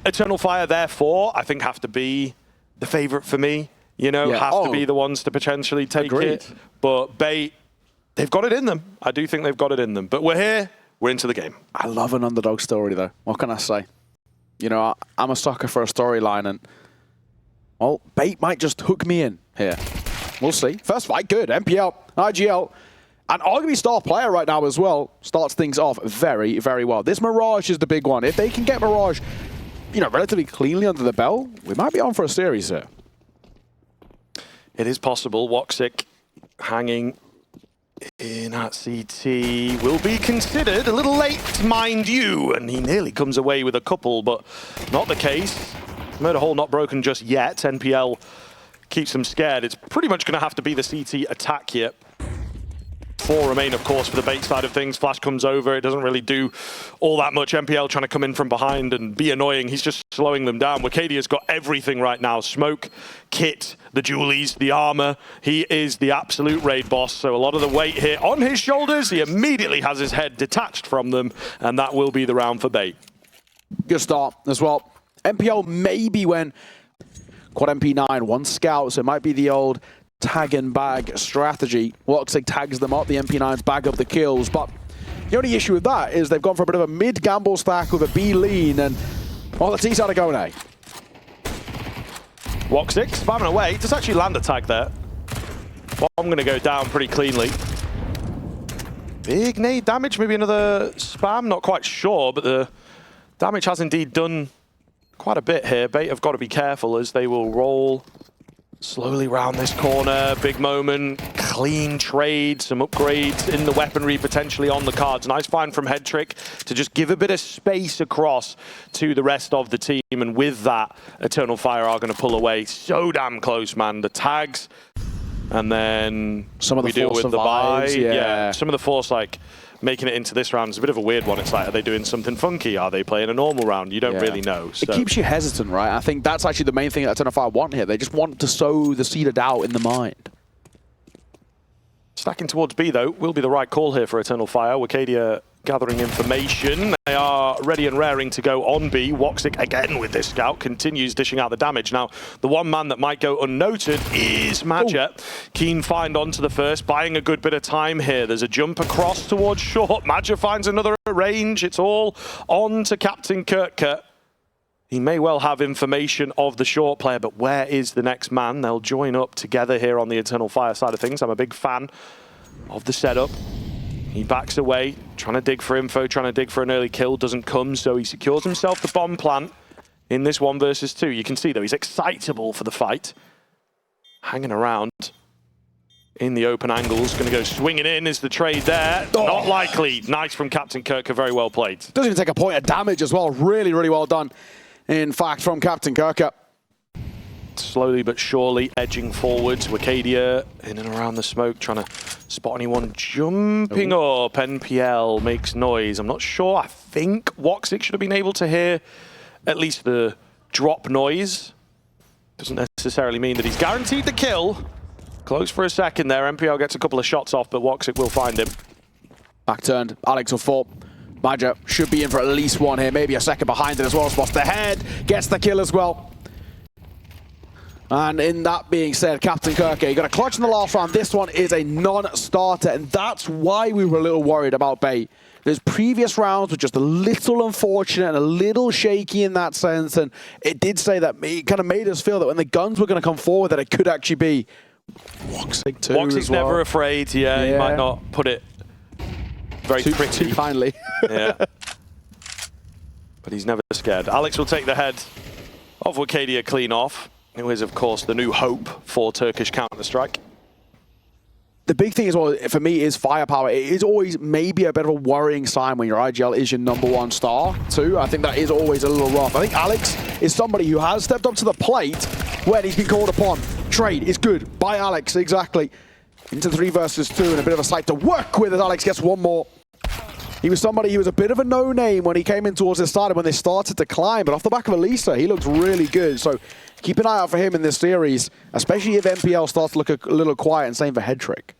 Eternal Fire, therefore, I think have to be the favorite for me. You know, have to be the ones to potentially take it. But Bait, they've got it in them. I do think they've got it in them. But we're here. We're into the game. I love an underdog story, though. What can I say? You know, I'm a sucker for a storyline, and, well, Bait might just hook me in here. We'll see. First fight, good. MPL, IGL, and arguably star player right now as well. Starts things off very, very well. This Mirage is the big one. If they can get Mirage, you know, relatively cleanly under the belt, we might be on for a series here. It is possible. Woxic hanging in at CT will be considered a little late, mind you, and he nearly comes away with a couple, but not the case. Murder hole not broken just yet. NPL keeps them scared. It's pretty much going to have to be the CT attack here. 4 remain, of course, for the Bait side of things. Flash comes over. It doesn't really do all that much. MPL trying to come in from behind and be annoying. He's just slowing them down. Wikadia's got everything right now. Smoke, kit, the dualies, the armor. He is the absolute raid boss. So a lot of the weight here on his shoulders. He immediately has his head detached from them. And that will be the round for Bait. Good start as well. MPL maybe when quad MP9, 1 scout. So it might be the old tag and bag strategy. Woxic tags them up, the MP9s bag up the kills, but the only issue with that is they've gone for a bit of a mid-gamble stack with a B lean, and, well, the T's had to go in A. Woxic spamming away. Does actually land a tag there. Well, I'm going to go down pretty cleanly. Big nade damage, maybe another spam, not quite sure, but the damage has indeed done quite a bit here. Bait have got to be careful as they will roll slowly round this corner. Big moment, clean trade, some upgrades in the weaponry potentially on the cards. Nice find from Headtrick to just give a bit of space across to the rest of the team. And with that, Eternal Fire are going to pull away. So damn close, man. The tags, and then some of the deal with the buy. Yeah, some of the force, like, making it into this round is a bit of a weird one. It's like, are they doing something funky? Are they playing a normal round? You don't really know. So. It keeps you hesitant, right? I think that's actually the main thing that Eternal Fire want here. They just want to sow the seed of doubt in the mind. Stacking towards B, though, will be the right call here for Eternal Fire. Wikadia gathering information. They are ready and raring to go on B. Woxic, again with this scout, continues dishing out the damage. Now, the one man that might go unnoted is Madja. Keen find onto the first, buying a good bit of time here. There's a jump across towards short. Madja finds another range. It's all on to Captain Kirka. He may well have information of the short player, but where is the next man? They'll join up together here on the Eternal Fire side of things. I'm a big fan of the setup. He backs away, trying to dig for info, trying to dig for an early kill. Doesn't come, so he secures himself the bomb plant in this 1 versus 2. You can see, though, he's excitable for the fight. Hanging around in the open angles. Going to go swinging in. Is the trade there? Not likely. Nice from Captain Kirka. Very well played. Doesn't even take a point of damage as well. Really, really well done, in fact, from Captain Kirka. Slowly but surely edging forwards. Wikadia in and around the smoke, trying to spot anyone jumping up. NPL makes noise. I'm not sure. I think Woxic should have been able to hear at least the drop noise. Doesn't necessarily mean that he's guaranteed the kill. Close for a second there. NPL gets a couple of shots off, but Woxic will find him. Back turned. Alex will fall. Madja should be in for at least 1 here. Maybe a second behind it as well. Spots the head. Gets the kill as well. And in that being said, Captain Kirka, you got a clutch in the last round. This one is a non-starter, and that's why we were a little worried about Bait. Those previous rounds were just a little unfortunate and a little shaky in that sense, and it did say that it kind of made us feel that when the guns were going to come forward, that it could actually be Woxic too. Woxic's never afraid. He might not put it very too kindly. Yeah, but he's never scared. Alex will take the head of Wikadia clean off. Who is, of course, the new hope for Turkish Counter-Strike. The big thing as well, for me, is firepower. It is always maybe a bit of a worrying sign when your IGL is your #1 star, too. I think that is always a little rough. I think Alex is somebody who has stepped up to the plate when he's been called upon. Trade is good. By Alex, exactly. Into 3 versus 2 and a bit of a sight to work with as Alex gets 1 more. He was somebody, he was a bit of a no-name when he came in towards the start when they started to climb, but off the back of Elisa, he looks really good. So keep an eye out for him in this series, especially if MPL starts to look a little quiet, and same for Headtrick.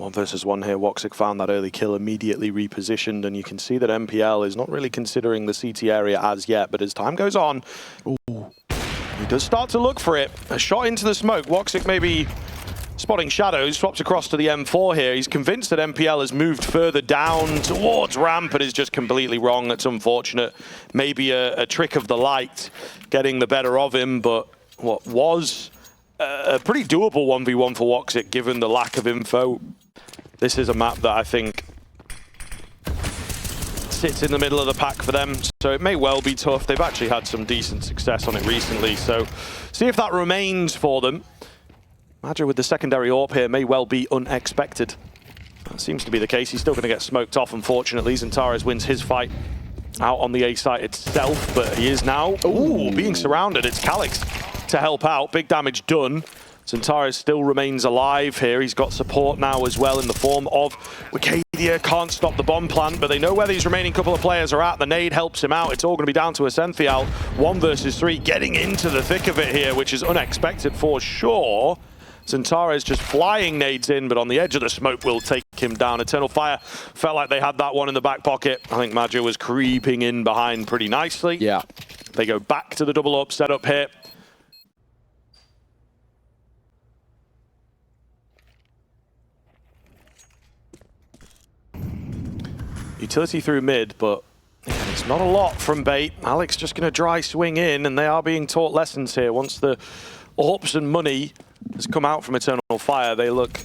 1 versus 1 here. Woxic found that early kill, immediately repositioned, and you can see that MPL is not really considering the CT area as yet, but as time goes on, he does start to look for it. A shot into the smoke. Woxic maybe spotting shadows, swaps across to the M4 here. He's convinced that MPL has moved further down towards ramp, but is just completely wrong. That's unfortunate. Maybe a trick of the light getting the better of him, but what was a pretty doable 1v1 for Woxic given the lack of info. This is a map that I think sits in the middle of the pack for them, so it may well be tough. They've actually had some decent success on it recently, so see if that remains for them. Madra with the secondary AWP here may well be unexpected. That seems to be the case. He's still going to get smoked off, unfortunately. Xantares wins his fight out on the A site itself, but he is now being surrounded. It's Calix to help out. Big damage done. Xantares still remains alive here. He's got support now as well in the form of Wicadia. Can't stop the bomb plant, but they know where these remaining couple of players are at. The nade helps him out. It's all going to be down to Ascenthial. 1 versus 3, getting into the thick of it here, which is unexpected for sure. Xantares just flying nades in, but on the edge of the smoke will take him down. Eternal Fire felt like they had that one in the back pocket. I think Madra was creeping in behind pretty nicely. Yeah. They go back to the double up setup here. Utility through mid, but it's not a lot from Bait. Alex just going to dry swing in, and they are being taught lessons here. Once the AWPs and money has come out from Eternal Fire, they look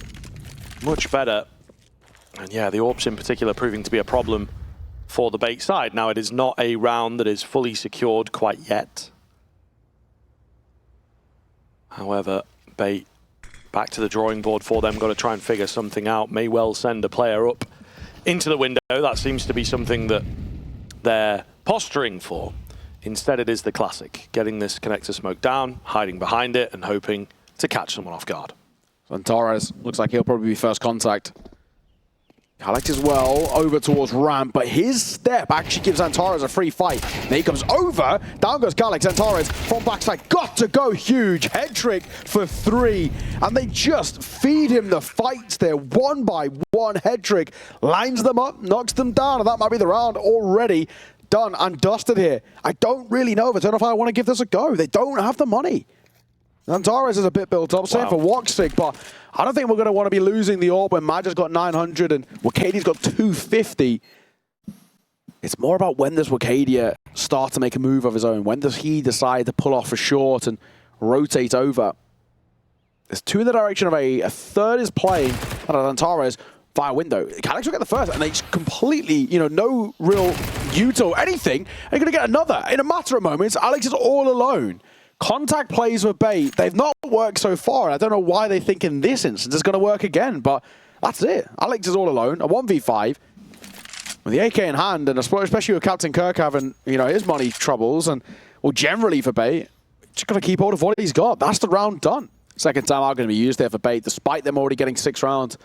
much better. And yeah, the AWPs in particular proving to be a problem for the Bait side. Now, it is not a round that is fully secured quite yet. However, Bait back to the drawing board for them. Got to try and figure something out. May well send a player up into the window. That seems to be something that they're posturing for. Instead, it is the classic. Getting this connector smoke down, hiding behind it, and hoping to catch someone off guard. Xantares looks like he'll probably be first contact. Alex as well, over towards ramp, but his step actually gives Xantares a free fight. Then he comes over, down goes Calix. Xantares from backside, got to go huge. Head trick for 3, and they just feed him the fights there, 1 by 1. Head trick lines them up, knocks them down, and that might be the round already done and dusted here. I don't really know if Eternal Fire want to give this a go. They don't have the money. Xantares is a bit built up, same for Woxic, but I don't think we're going to want to be losing the AWP when Madra's got 900 and Wicadia's got 250. It's more about when does Wicadia start to make a move of his own? When does he decide to pull off a short and rotate over? There's 2 in the direction of a third is playing, and Xantares via window. Calix will get the first, and they just completely, no real ult or anything. They're going to get another. In a matter of moments, Alex is all alone. Contact plays with Bait. They've not worked so far. I don't know why they think in this instance it's going to work again, but that's it. Alex is all alone, a 1v5. With the AK in hand, and especially with Captain Kirk having, his money troubles, and, well, generally for Bait, just got to keep hold of what he's got. That's the round done. Second time out going to be used there for Bait, despite them already getting 6 rounds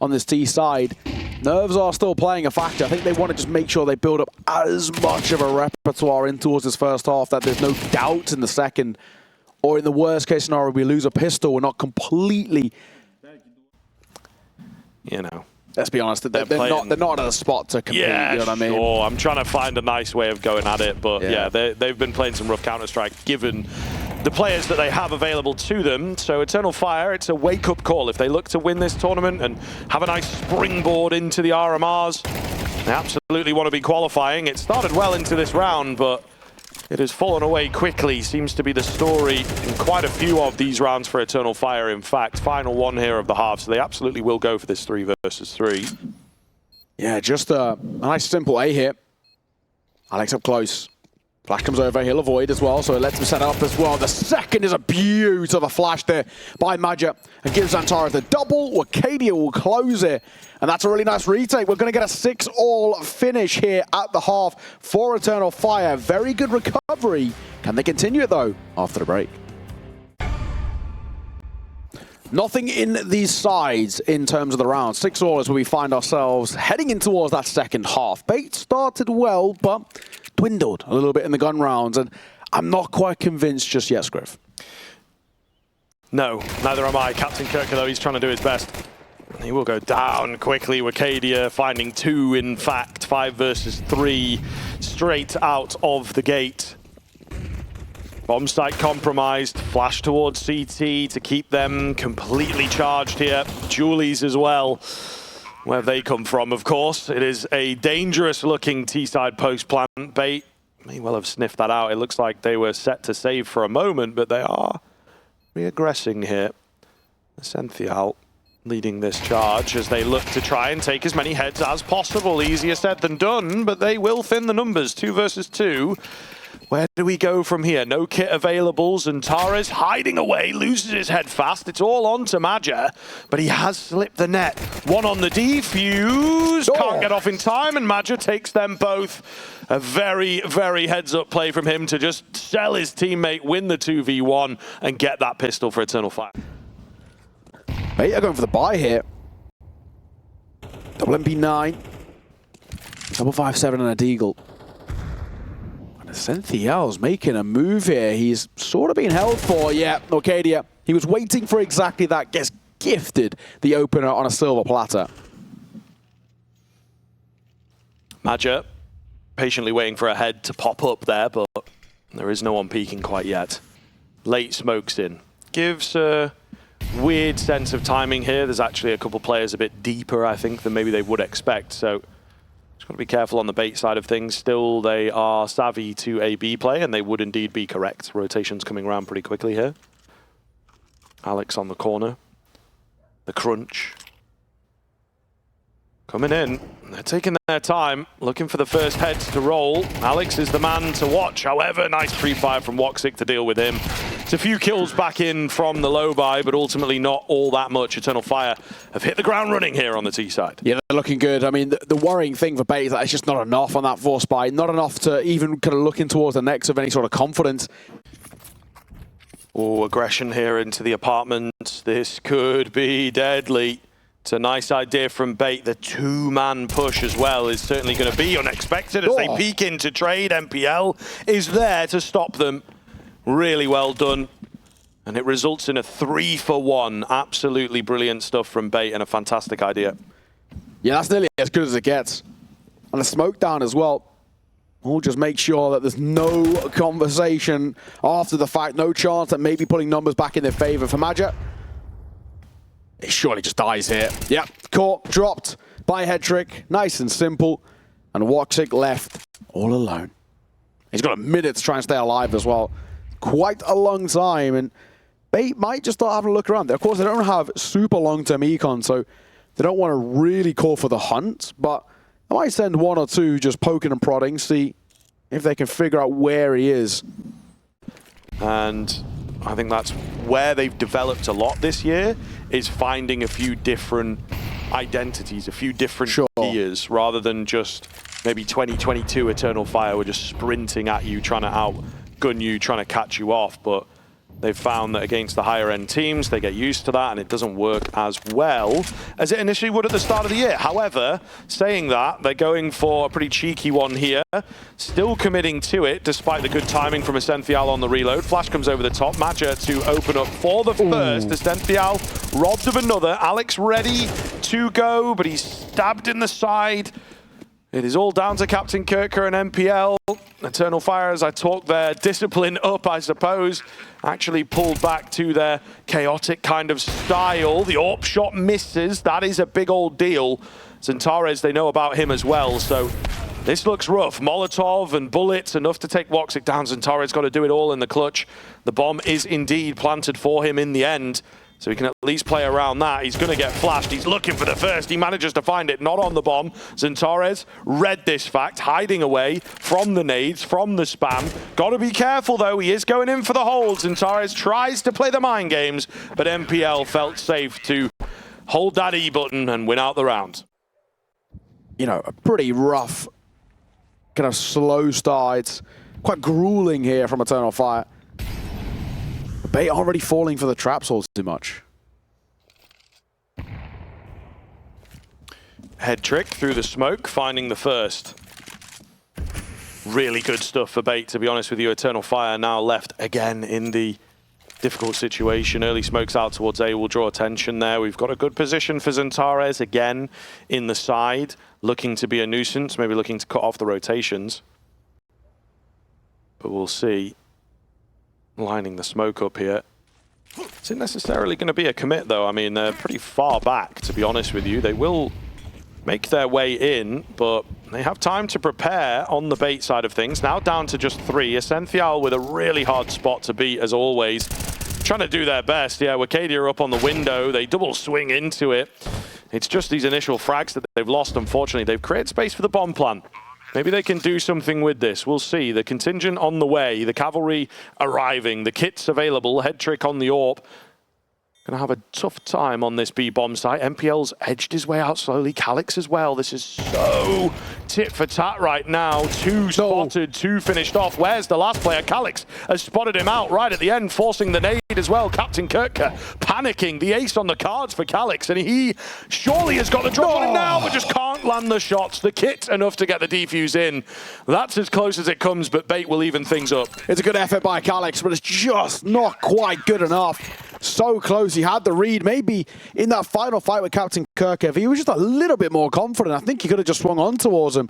on this T side. Nerves are still playing a factor. I think they want to just make sure they build up as much of a repertoire in towards this first half that there's no doubt in the second. Or in the worst case scenario, we lose a pistol. We're not completely... Let's be honest, they're not at a spot to compete, yeah, you know what I mean? Sure. I'm trying to find a nice way of going at it, but yeah, they've been playing some rough Counter-Strike given the players that they have available to them. So Eternal Fire, it's a wake-up call. If they look to win this tournament and have a nice springboard into the RMRs, they absolutely want to be qualifying. It started well into this round, but it has fallen away quickly. Seems to be the story in quite a few of these rounds for Eternal Fire. In fact, final 1 here of the half, so they absolutely will go for this 3 versus 3. Yeah, just a nice simple A hit. Alex up close. Flash comes over, he'll avoid as well, so it lets him set up as well. The second is a beauty of a flash there by Madra and gives Xantares the double. Wicadia will close it, and that's a really nice retake. We're going to get a 6-all finish here at the half for Eternal Fire. Very good recovery. Can they continue it, though, after the break? Nothing in these sides in terms of the round. 6-all as we find ourselves heading in towards that second half. Bait started well, but dwindled a little bit in the gun rounds, and I'm not quite convinced just yet, Scriff. No, neither am I. Captain Kirk, though, he's trying to do his best. He will go down quickly. Wakadia finding 2, in fact. 5 versus 3 straight out of the gate. Bomb site compromised. Flash towards CT to keep them completely charged here. Julies as well. Where they come from, of course. It is a dangerous looking T-side post plant. Bait may well have sniffed that out. It looks like they were set to save for a moment, but they are reaggressing here. Essential leading this charge as they look to try and take as many heads as possible. Easier said than done, but they will thin the numbers. 2 versus 2. Where do we go from here? No kit available. Zentares hiding away, loses his head fast. It's all on to Maja, but he has slipped the net. 1 on the defuse. Can't get off in time, and Maja takes them both. A very, very heads-up play from him to just sell his teammate, win the 2v1, and get that pistol for Eternal Fire. Bait are going for the buy here. Double MP9. Double 5-7 and a deagle. Cynthial's making a move here. He's sort of being held for. Yeah, Arcadia. He was waiting for exactly that. Gets gifted the opener on a silver platter. Maja patiently waiting for a head to pop up there, but there is no one peeking quite yet. Late smokes in. Gives a weird sense of timing here. There's actually a couple players a bit deeper, I think, than maybe they would expect. So just got to be careful on the bait side of things. Still, they are savvy to a B play, and they would indeed be correct. Rotation's coming around pretty quickly here. Alex on the corner. The crunch. Coming in. They're taking their time, looking for the first heads to roll. Alex is the man to watch. However, nice pre-fire from Woxic to deal with him. It's a few kills back in from the low buy, but ultimately not all that much. Eternal Fire have hit the ground running here on the T side. Yeah, they're looking good. I mean, the worrying thing for Bait is that it's just not enough on that force buy. Not enough to even kind of looking towards the next of any sort of confidence. Oh, aggression here into the apartment. This could be deadly. It's a nice idea from Bait. The 2-man push as well is certainly going to be unexpected as they peek into trade. MPL is there to stop them. Really well done. And it results in a 3-for-1. Absolutely brilliant stuff from Bait and a fantastic idea. Yeah, that's nearly as good as it gets. And a smoke down as well. We'll just make sure that there's no conversation after the fact. No chance at maybe putting numbers back in their favor for Maja. It surely just dies here. Yep, caught, dropped by a head trick. Nice and simple. And Woxic left all alone. He's got a minute to try and stay alive as well. Quite a long time. And Bait might just start having a look around. Of course, they don't have super long-term econ, so they don't want to really call for the hunt. But I might send 1 or 2 just poking and prodding, see if they can figure out where he is. And I think that's where they've developed a lot this year, is finding a few different identities, a few different gears, rather than just maybe 2022 Eternal Fire were just sprinting at you, trying to outgun you, trying to catch you off. But they've found that against the higher end teams, they get used to that, and it doesn't work as well as it initially would at the start of the year. However, saying that, they're going for a pretty cheeky one here. Still committing to it, despite the good timing from Essential on the reload. Flash comes over the top. Maja to open up for the first. Essential robbed of another. Alex ready to go, but he's stabbed in the side. It is all down to Captain Kirker and MPL. Eternal Fire, as I talk their discipline up, I suppose, actually pulled back to their chaotic kind of style. The AWP shot misses. That is a big old deal. Zentares, they know about him as well, so this looks rough. Molotov and bullets, enough to take Woxic down. Zentares got to do it all in the clutch. The bomb is indeed planted for him in the end, so he can at least play around that. He's going to get flashed. He's looking for the first. He manages to find it, not on the bomb. Zentares read this fact, hiding away from the nades, from the spam. Got to be careful, though. He is going in for the hold. Zentares tries to play the mind games, but MPL felt safe to hold that E button and win out the round. You know, a pretty rough, kind of slow start. Quite grueling here from Eternal Fire. Bait already falling for the traps all too much. Head trick through the smoke, finding the first. Really good stuff for Bait, to be honest with you. Eternal Fire now left again in the difficult situation. Early smokes out towards A will draw attention there. We've got a good position for Xantares again in the side, looking to be a nuisance, maybe looking to cut off the rotations. But we'll see. Lining the smoke up here. Is it necessarily going to be a commit, though? I mean, they're pretty far back, to be honest with you. They will make their way in, but they have time to prepare on the bait side of things. Now down to just 3. Essential with a really hard spot to beat, as always. Trying to do their best. Yeah, Wakadia are up on the window. They double swing into it. It's just these initial frags that they've lost, unfortunately. They've created space for the bomb plant. Maybe they can do something with this. We'll see. The contingent on the way, the cavalry arriving, the kits available, head trick on the AWP. Gonna have a tough time on this B bomb site. MPL's edged his way out slowly. Calix as well. This is so tit for tat right now. 2 spotted, 2 finished off. Where's the last player? Calix has spotted him out right at the end, forcing the nade as well. Captain Kirka panicking. The ace on the cards for Calix, and he surely has got the drop on him now, but just can't land the shots. The kit enough to get the defuse in. That's as close as it comes, but bait will even things up. It's a good effort by Calix, but it's just not quite good enough. So close. He had the read. Maybe in that final fight with Captain Kirk, if he was just a little bit more confident, I think he could have just swung on towards him.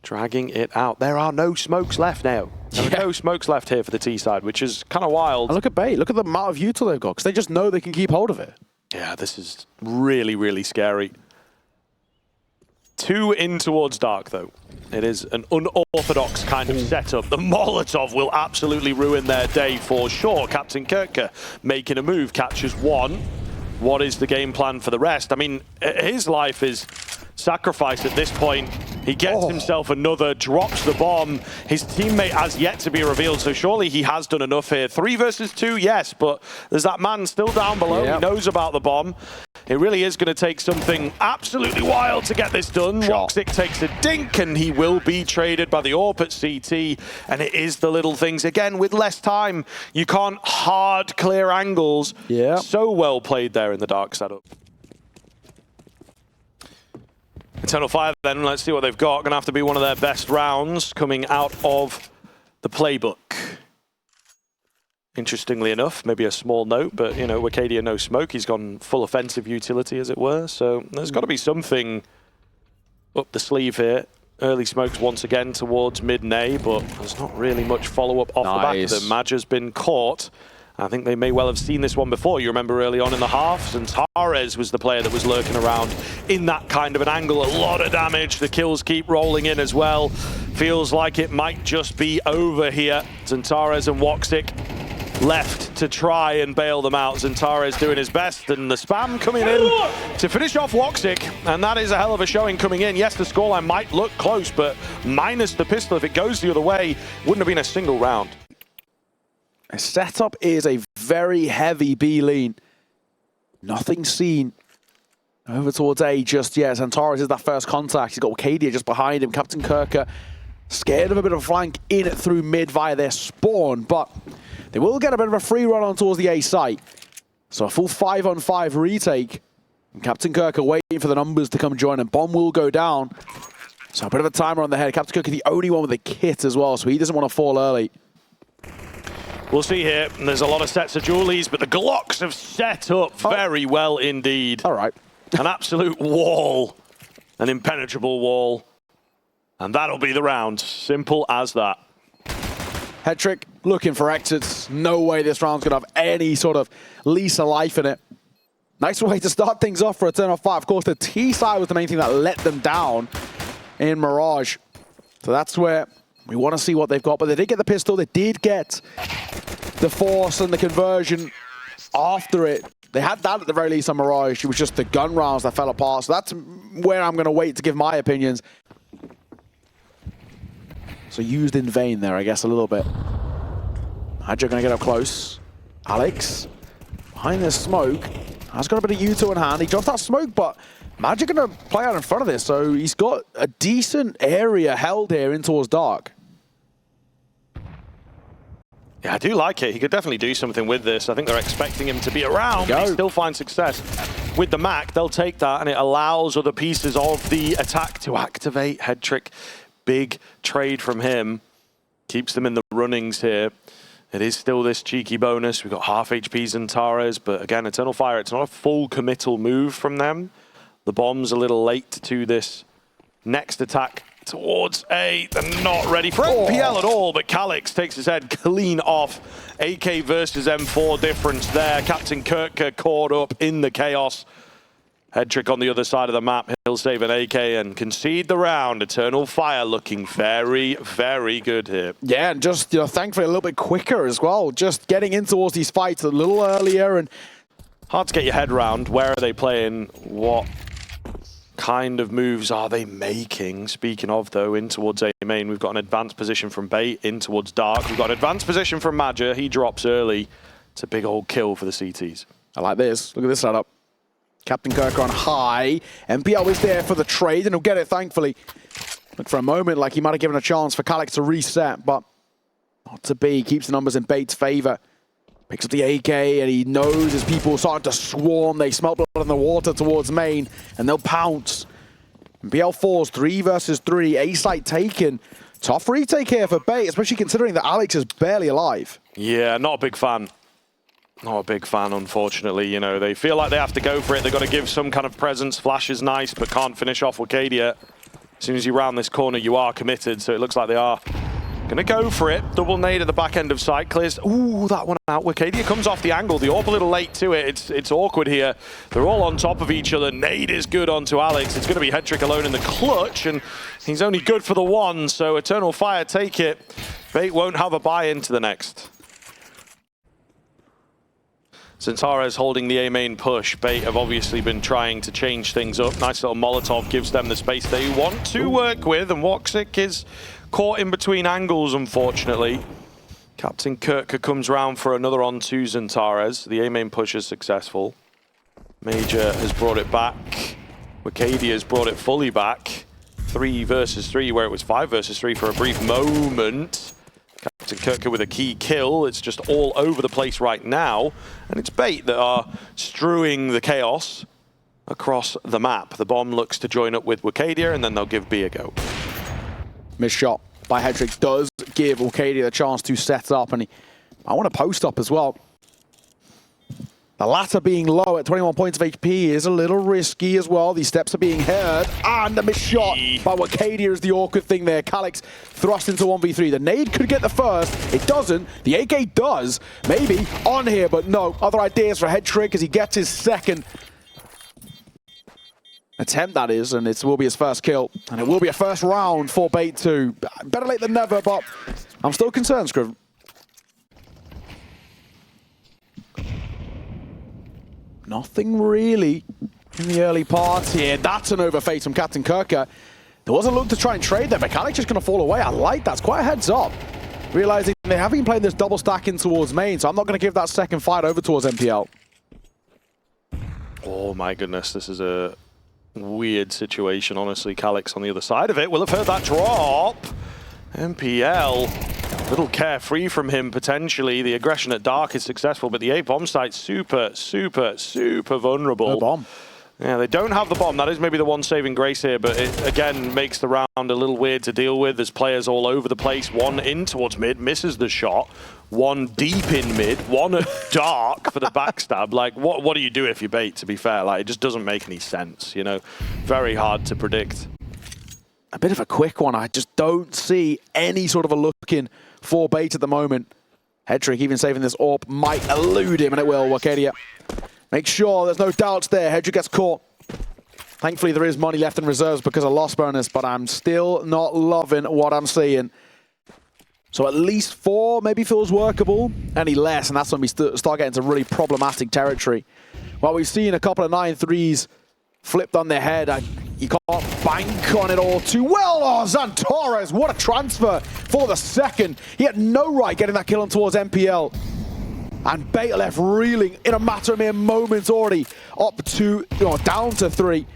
Dragging it out. There are no smokes left now. There are no smokes left here for the T side, which is kind of wild. And look at bait. Look at the amount of util they've got, because they just know they can keep hold of it. Yeah, this is really, really scary. 2 in towards Dark, though. It is an unorthodox kind of setup. The Molotov will absolutely ruin their day for sure. Captain Kirka making a move, catches 1. What is the game plan for the rest? I mean, his life is sacrificed at this point. He gets himself another, drops the bomb. His teammate has yet to be revealed, so surely he has done enough here. 3 versus 2, yes, but there's that man still down below. He knows about the bomb. It really is going to take something absolutely wild to get this done. Woxic takes a dink, and he will be traded by the AWP at CT. And it is the little things. Again, with less time, you can't hard clear angles. Yeah. So well played there in the Dark setup. Eternal Fire then, let's see what they've got. Going to have to be one of their best rounds coming out of the playbook. Interestingly enough, maybe a small note, but, you know, Wakadia no smoke. He's gone full offensive utility, as it were. So there's got to be something up the sleeve here. Early smokes once again towards mid-Nay, but there's not really much follow-up off the back of them. Madge has been caught. I think they may well have seen this one before. You remember early on in the half, Xantares was the player that was lurking around in that kind of an angle. A lot of damage. The kills keep rolling in as well. Feels like it might just be over here. Xantares and Woxic left to try and bail them out. Xantares doing his best, and the spam coming in to finish off Woxic, and that is a hell of a showing coming in. Yes, the scoreline might look close, but minus the pistol, if it goes the other way, wouldn't have been a single round. Setup is a very heavy B lean. Nothing seen over towards A just yet. Xantares is that first contact. He's got Wakadia just behind him. Captain Kirka scared of a bit of a flank in through mid via their spawn, but they will get a bit of a free run on towards the A site. So a full 5-on-5 retake. And Captain Kirka waiting for the numbers to come join, and bomb will go down. So a bit of a timer on the head. Captain Kirka the only one with a kit as well, so he doesn't want to fall early. We'll see here. There's a lot of sets of Julies, but the Glocks have set up very well indeed. All right. An absolute wall. An impenetrable wall. And that'll be the round. Simple as that. Head trick looking for exits. No way this round's going to have any sort of lease of life in it. Nice way to start things off for Eternal Fire. Of course, the T side was the main thing that let them down in Mirage. So that's where we want to see what they've got. But they did get the pistol. They did get the force and the conversion after it. They had that at the very least on Mirage. It was just the gun rounds that fell apart. So that's where I'm going to wait to give my opinions. So used in vain there, I guess, a little bit. Hadja going to get up close. Alex, behind this smoke, has got a bit of U2 in hand. He dropped that smoke, but Magic going to play out in front of this. So he's got a decent area held here in towards Dark. Yeah, I do like it. He could definitely do something with this. I think they're expecting him to be around, but he still finds success. With the Mac, they'll take that, and it allows other pieces of the attack to activate. Head trick, big trade from him. Keeps them in the runnings here. It is still this cheeky bonus. We've got half HP Zantares, but again, Eternal Fire, it's not a full committal move from them. The bomb's a little late to this next attack towards A. They're not ready for MPL at all, but Calyx takes his head clean off. AK versus M4 difference there. Captain Kirka caught up in the chaos. Headtrick on the other side of the map. He'll save an AK and concede the round. Eternal Fire looking very, very good here. Yeah, and just, thankfully a little bit quicker as well. Just getting in towards these fights a little earlier. And hard to get your head around. Where are they playing? What kind of moves are they making? Speaking of, though, in towards A main, we've got an advanced position from Bait, in towards Dark. We've got an advanced position from Madja. He drops early. It's a big old kill for the CTs. I like this. Look at this setup. Captain Kirk on high. MPL is there for the trade, and he'll get it, thankfully. Look, for a moment like he might have given a chance for Calyx to reset, but not to be. Keeps the numbers in Bait's favor. Picks up the AK, and he knows as people start to swarm, they smell blood in the water towards main, and they'll pounce. MPL falls 3 versus 3. A site taken. Tough retake here for Bait, especially considering that Alex is barely alive. Yeah, not a big fan. Not a big fan, unfortunately. They feel like they have to go for it. They've got to give some kind of presence. Flash is nice, but can't finish off Wicadia. As soon as you round this corner, you are committed, so it looks like they are going to go for it. Double nade at the back end of site. Clears. Ooh, that one out. Wicadia comes off the angle. The AWP a little late to it. It's awkward here. They're all on top of each other. Nade is good onto Alex. It's going to be Headtrick alone in the clutch, and he's only good for the one, so Eternal Fire take it. Bait won't have a buy into the next. Zantares holding the A main push. Bait have obviously been trying to change things up. Nice little Molotov gives them the space they want to work with, and Woxic is caught in between angles, unfortunately. Captain Kirka comes round for another on to Zantares. The A main push is successful. Major has brought it back. Wicadia has brought it fully back. 3 versus 3, where it was 5 versus 3 for a brief moment. Captain Kirka with a key kill. It's just all over the place right now. And it's Bait that are strewing the chaos across the map. The bomb looks to join up with Wicadia, and then they'll give B a go. Missed shot by Headtrick does give Wicadia the chance to set up, and I want to post up as well. The latter being low at 21 points of HP is a little risky as well. These steps are being heard, and a missed shot by Wicadia is the awkward thing there. Calyx thrust into 1v3. The nade could get the first. It doesn't. The AK does. Maybe on here, but no. Other ideas for Headtrick as he gets his second attempt, that is, and it will be his first kill. And it will be a first round for Bait 2. Better late than never, but I'm still concerned, Scriv. Nothing really in the early part here. That's an overfade from Captain Kirka. There was a look to try and trade there. Mechanic's just going to fall away. I like that. It's quite a heads up. Realizing they haven't been playing this double stack in towards main, so I'm not going to give that second fight over towards MPL. Oh my goodness, this is a weird situation, honestly. Calyx on the other side of it will have heard that drop. MPL, a little carefree from him potentially. The aggression at Dark is successful, but the A bomb site's super, super, super vulnerable. No bomb. Yeah, they don't have the bomb. That is maybe the one saving grace here, but it again makes the round a little weird to deal with. There's players all over the place. One in towards mid, misses the shot. One deep in mid, one at Dark for the backstab. Like, what do you do if you Bait, to be fair? Like, it just doesn't make any sense, Very hard to predict. A bit of a quick one. I just don't see any sort of a look in for Bait at the moment. Headtrick even saving this AWP might elude him, and it will. Wicadia, make sure there's no doubts there. Headtrick gets caught. Thankfully, there is money left in reserves because of loss bonus, but I'm still not loving what I'm seeing. So at least 4 maybe feels workable. Any less, and that's when we start getting to really problematic territory. Well, we've seen a couple of 9-3s flipped on their head. You can't bank on it all too well. Oh, Zantares, what a transfer for the second. He had no right getting that kill on towards MPL. And Bait left reeling in a matter of mere moments already. Up to, down to 3.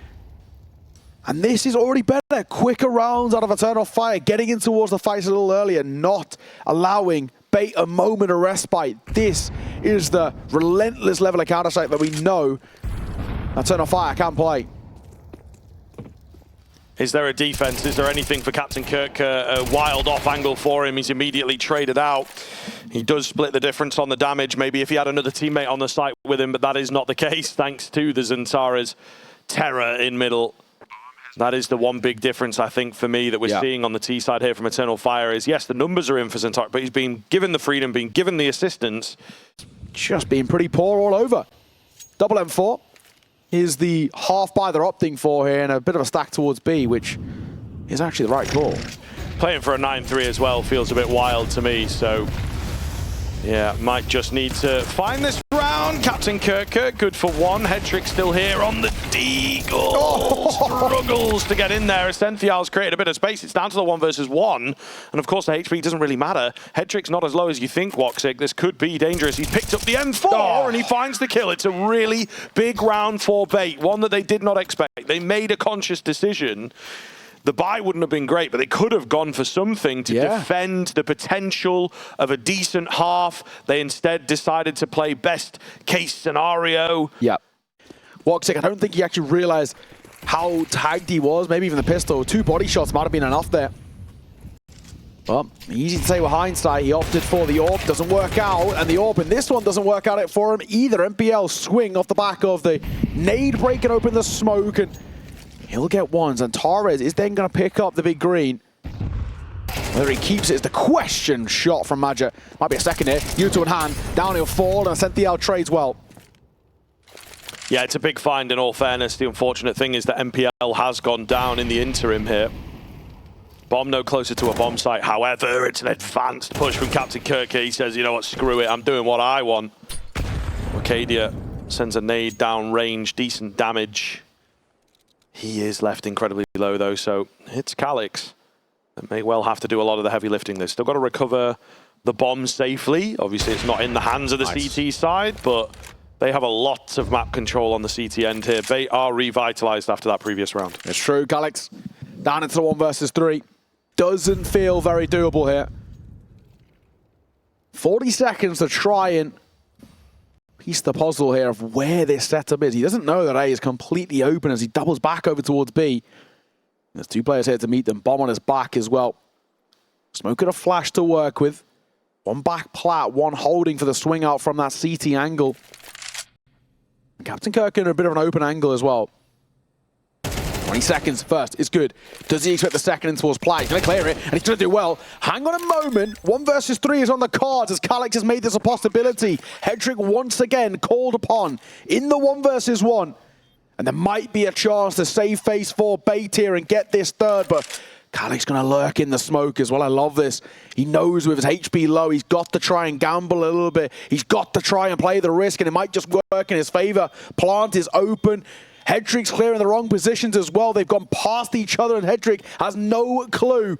And this is already better. Quicker rounds out of Eternal Fire, getting in towards the fight a little earlier, not allowing Bait a moment of respite. This is the relentless level of Counter-Strike that we know Eternal Fire can play. Is there a defense? Is there anything for Captain Kirk? A wild off angle for him. He's immediately traded out. He does split the difference on the damage. Maybe if he had another teammate on the site with him, but that is not the case thanks to the Xantare's terror in middle. That is the one big difference, I think, for me that we're seeing on the T side here from Eternal Fire is, yes, the numbers are in for Xantare, but he's been given the freedom, been given the assistance. Just being pretty poor all over. Double M4 is the half buy they're opting for here, and a bit of a stack towards B, which is actually the right call. Playing for a 9-3 as well feels a bit wild to me, so yeah, might just need to find this round. Captain Kirk, good for one. Headtrick still here on the Deagle. Struggles to get in there. Essential's created a bit of space. It's down to the 1 versus 1. And of course, the HP doesn't really matter. Headtrick's not as low as you think, Woxic. This could be dangerous. He's picked up the M4 and he finds the kill. It's a really big round for Bait, one that they did not expect. They made a conscious decision. The buy wouldn't have been great, but they could have gone for something to defend the potential of a decent half. They instead decided to play best case scenario. Yeah. Woxic, I don't think he actually realized how tagged he was. Maybe even the pistol. 2 body shots might have been enough there. Well, easy to say with hindsight. He opted for the AWP. Doesn't work out. And the AWP in this one doesn't work out for him either. MPL swing off the back of the nade, breaking open the smoke, and he'll get ones, and Torres is then going to pick up the big green. Whether he keeps it is the question. Shot from Maja. Might be a second here. Yuto in hand. Down he'll fall, and Cynthia trades well. Yeah, it's a big find in all fairness. The unfortunate thing is that MPL has gone down in the interim here. Bomb no closer to a bomb site. However, it's an advanced push from Captain Kirk. He says, you know what, screw it. I'm doing what I want. Arcadia sends a nade down range. Decent damage. He is left incredibly low, though, so it's Calix that may well have to do a lot of the heavy lifting. They've still got to recover the bomb safely. Obviously, it's not in the hands of the CT side, but they have a lot of map control on the CT end here. They are revitalized after that previous round. It's true. Calix down into the 1 versus 3. Doesn't feel very doable here. 40 seconds to try and piece the puzzle here of where this setup is. He doesn't know that A is completely open as he doubles back over towards B. There's 2 players here to meet them. Bomb on his back as well. Smoke at a flash to work with. 1 back plat, 1 holding for the swing out from that CT angle. And Captain Kirk in a bit of an open angle as well. 20 seconds first is good. Does he expect the second in towards play? He's going to clear it, and he's going to do well. Hang on a moment. 1 versus 3 is on the cards as Calix has made this a possibility. Headtrick once again called upon in the 1 versus 1. And there might be a chance to save face for Bait here and get this third, but Calix going to lurk in the smoke as well. I love this. He knows with his HP low, he's got to try and gamble a little bit. He's got to try and play the risk, and it might just work in his favor. Plant is open. Headtrick's clearing the wrong positions as well. They've gone past each other, and Headtrick has no clue.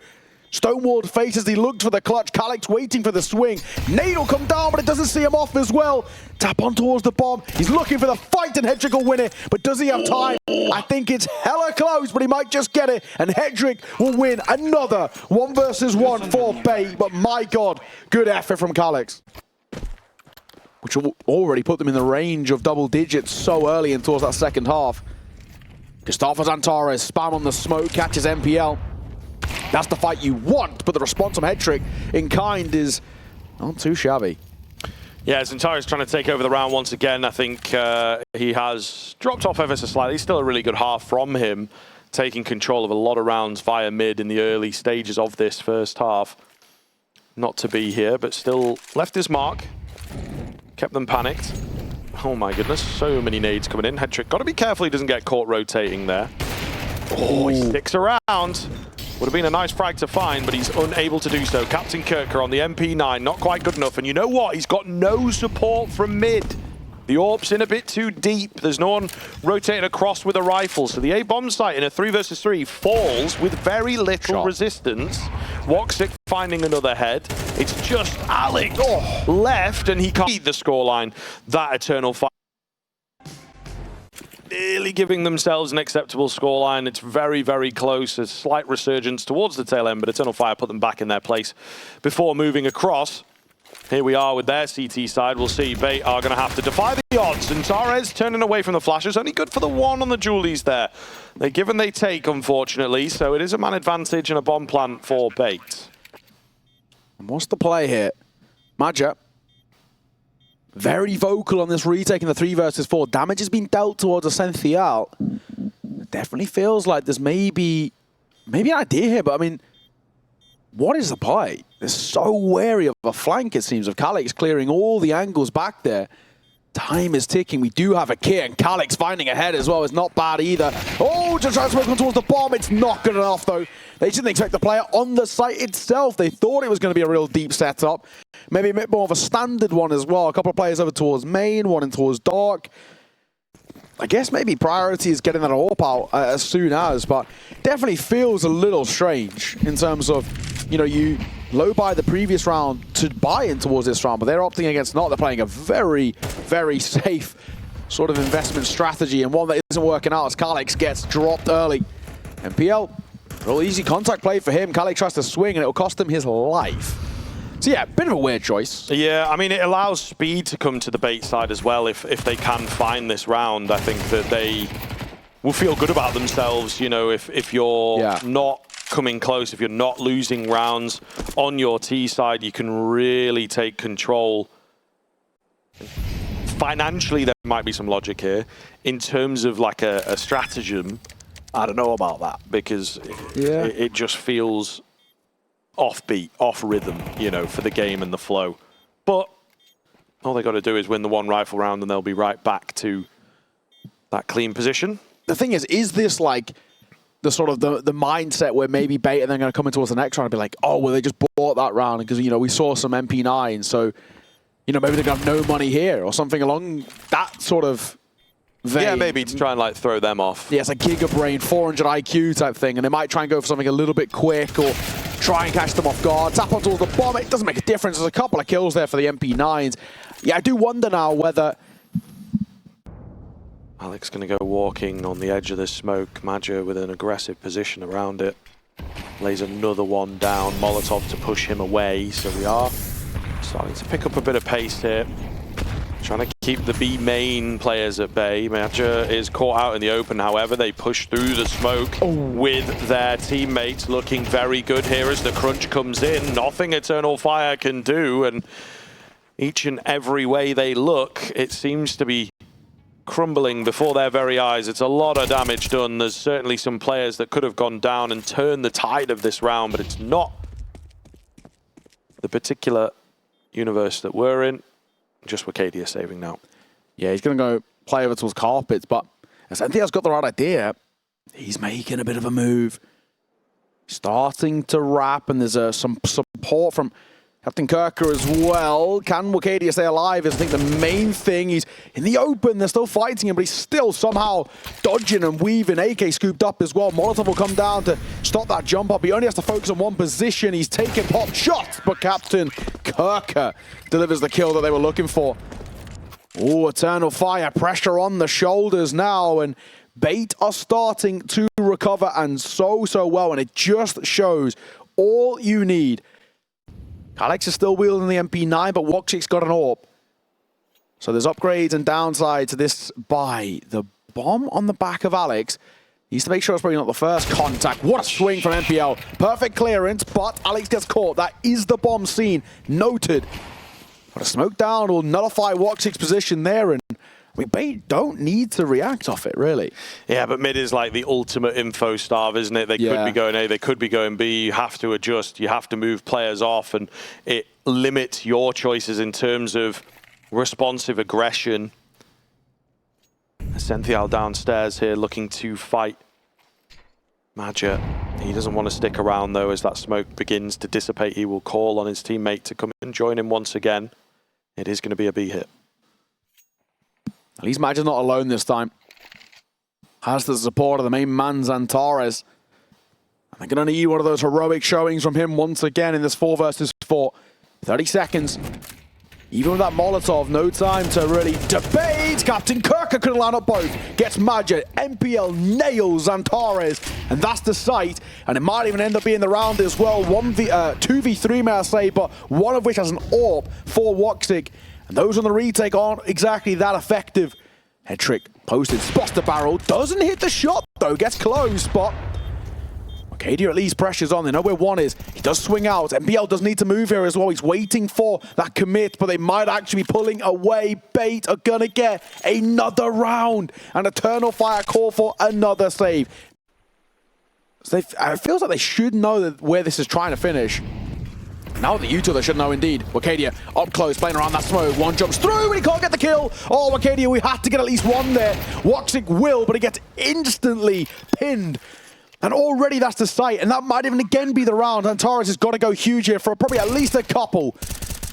Stonewalled face as he looked for the clutch. Calix waiting for the swing. Nade will come down, but it doesn't see him off as well. Tap on towards the bomb. He's looking for the fight, and Headtrick will win it. But does he have time? I think it's hella close, but he might just get it. And Headtrick will win another 1 versus 1 for Bait. But my God, good effort from Calix, which will already put them in the range of double digits so early and towards that second half. Gustavo Xantares, spam on the smoke, catches MPL. That's the fight you want, but the response from Headtrick in kind is not too shabby. Yeah, Xantare's trying to take over the round once again. I think he has dropped off ever so slightly. Still a really good half from him, taking control of a lot of rounds via mid in the early stages of this first half. Not to be here, but still left his mark. Kept them panicked. Oh my goodness, so many nades coming in. Headtrick, got to be careful he doesn't get caught rotating there. Oh, he sticks around. Would have been a nice frag to find, but he's unable to do so. Captain Kirker on the MP9, not quite good enough. And you know what? He's got no support from mid. The AWP's in a bit too deep. There's no one rotating across with a rifle. So the A bomb site in a 3 versus 3 falls with very little resistance. Woxic finding another head. It's just Alex left, and he can't beat the scoreline. That Eternal Fire nearly giving themselves an acceptable scoreline. It's very, very close. A slight resurgence towards the tail end, but Eternal Fire put them back in their place before moving across. Here we are with their CT side. We'll see. Bait are going to have to defy the odds. And Torres turning away from the flashes. Only good for the one on the Julies there. They give and they take, unfortunately. So it is a man advantage and a bomb plant for Bait. And what's the play here? Maja. Very vocal on this retake in the 3 versus 4. Damage has been dealt towards Essential. It definitely feels like there's maybe an idea here, but I mean, what is the play? They're so wary of a flank, it seems, of Calix clearing all the angles back there. Time is ticking. We do have a kit, and Calix finding a head as well is not bad either. Oh, just trying to smoke on towards the bomb. It's not good enough, though. They didn't expect the player on the site itself. They thought it was going to be a real deep setup. Maybe a bit more of a standard one as well. A couple of players over towards main, one in towards dark. I guess maybe priority is getting that AWP out as soon as, but definitely feels a little strange in terms of, you know, you low buy the previous round to buy in towards this round, but they're opting against not. They're playing a very, very safe sort of investment strategy, and one that isn't working out as Calix gets dropped early. MPL, real easy contact play for him. Calix tries to swing, and it will cost him his life. So yeah, bit of a weird choice. Yeah, I mean, it allows speed to come to the Bait side as well if they can find this round. I think that they will feel good about themselves, you know, if you're not coming close, if you're not losing rounds on your T side, you can really take control. Financially, there might be some logic here. In terms of like a stratagem, I don't know about that, because it just feels offbeat, off rhythm, you know, for the game and the flow. But all they got to do is win the one rifle round and they'll be right back to that clean position. The thing is this like the sort of the mindset where maybe Bait are then going to come in towards the next round and be like, oh, well, they just bought that round because, you know, we saw some MP9, so, you know, maybe they're going to have no money here or something along that sort of vein. Yeah, maybe to try and like throw them off. Yeah, it's a Giga Brain, 400 IQ type thing, and they might try and go for something a little bit quick or try and catch them off guard. Tap on towards the bomb. It doesn't make a difference. There's a couple of kills there for the MP9s. Yeah, I do wonder now whether Alex going to go walking on the edge of the smoke. Maja with an aggressive position around it. Lays another one down. Molotov to push him away. So we are starting to pick up a bit of pace here. Trying to keep the B main players at bay. Maja is caught out in the open, however. They push through the smoke with their teammates looking very good here as the crunch comes in. Nothing Eternal Fire can do, and each and every way they look, it seems to be crumbling before their very eyes. It's a lot of damage done. There's certainly some players that could have gone down and turned the tide of this round, but it's not the particular universe that we're in. Just Wakadia saving now. Yeah, he's going to go play over towards carpets, but Essential's got the right idea. He's making a bit of a move. Starting to wrap, and there's some support from Captain Kirker as well. Can Wakadia stay alive is, I think, the main thing. He's in the open. They're still fighting him, but he's still somehow dodging and weaving. AK scooped up as well. Molotov will come down to stop that jump up. He only has to focus on one position. He's taking pop shots, but Captain Kirker delivers the kill that they were looking for. Oh, Eternal Fire. Pressure on the shoulders now, and Bait are starting to recover, and so well. And it just shows all you need. Alex is still wielding the MP9, but Wokchik's got an AWP. So there's upgrades and downsides to this buy. The bomb on the back of Alex. He needs to make sure it's probably not the first contact. What a swing from MPL. Perfect clearance, but Alex gets caught. That is the bomb seen. Noted. But a smoke down will nullify Wokchik's position there, and I mean, Bait don't need to react off it, really. Yeah, but mid is like the ultimate info starve, isn't it? They could be going A, they could be going B. You have to adjust, you have to move players off, and it limits your choices in terms of responsive aggression. Essential downstairs here looking to fight Maja. He doesn't want to stick around, though, as that smoke begins to dissipate. He will call on his teammate to come and join him once again. It is going to be a B hit. At least Maja's not alone this time. Has the support of the main man, Zantares. They're going to need one of those heroic showings from him once again in this 4 versus 4. 30 seconds. Even with that Molotov, no time to really debate. Captain Kirker could line up both. Gets Magic. MPL nails Antares. And that's the sight. And it might even end up being the round as well. 2v3, may I say, but one of which has an AWP for Woxic. And those on the retake aren't exactly that effective. Headtrick posted, spots the barrel. Doesn't hit the shot, though. Gets close, but Arcadia at least pressures on. They know where one is. He does swing out. MPL does need to move here as well. He's waiting for that commit, but they might actually be pulling away. Bait are gonna get another round. And Eternal Fire call for another save. So it feels like they should know where this is trying to finish. Now that you two, they should know indeed. Arcadia up close, playing around that smoke. One jumps through and he can't get the kill. Oh, Arcadia, we had to get at least one there. Woxic will, but he gets instantly pinned. And already that's the sight, and that might even again be the round. Antares has got to go huge here for probably at least a couple.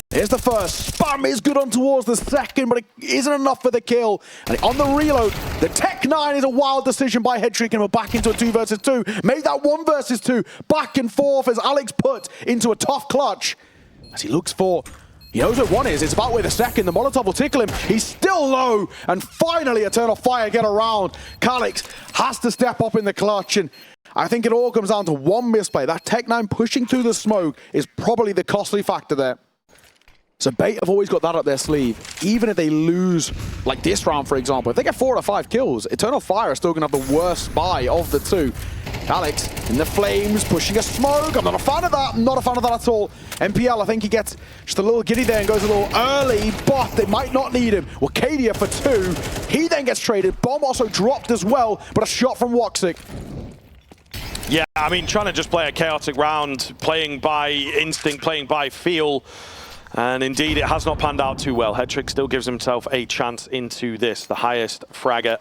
Here's the first. Spam is good on towards the second, but it isn't enough for the kill. And on the reload, the Tech 9 is a wild decision by Headtrick, and we're back into a 2 versus 2. Made that 1 versus 2. Back and forth as Alex put into a tough clutch. As he looks for, he knows where one is. It's about where the second. The Molotov will tickle him. He's still low. And finally, Eternal Fire get around. Calix has to step up in the clutch. And I think it all comes down to one misplay. That Tech 9 pushing through the smoke is probably the costly factor there. So Bait have always got that up their sleeve. Even if they lose, like this round, for example, if they get 4 out of 5 kills, Eternal Fire is still going to have the worst spy of the two. Calix in the flames, pushing a smoke. I'm not a fan of that. I'm not a fan of that at all. MPL, I think he gets just a little giddy there and goes a little early, but they might not need him. Arcadia for 2. He then gets traded. Bomb also dropped as well, but a shot from Woxic. Yeah, I mean, trying to just play a chaotic round, playing by instinct, playing by feel. And indeed, it has not panned out too well. Headtrick still gives himself a chance into this. The highest fragger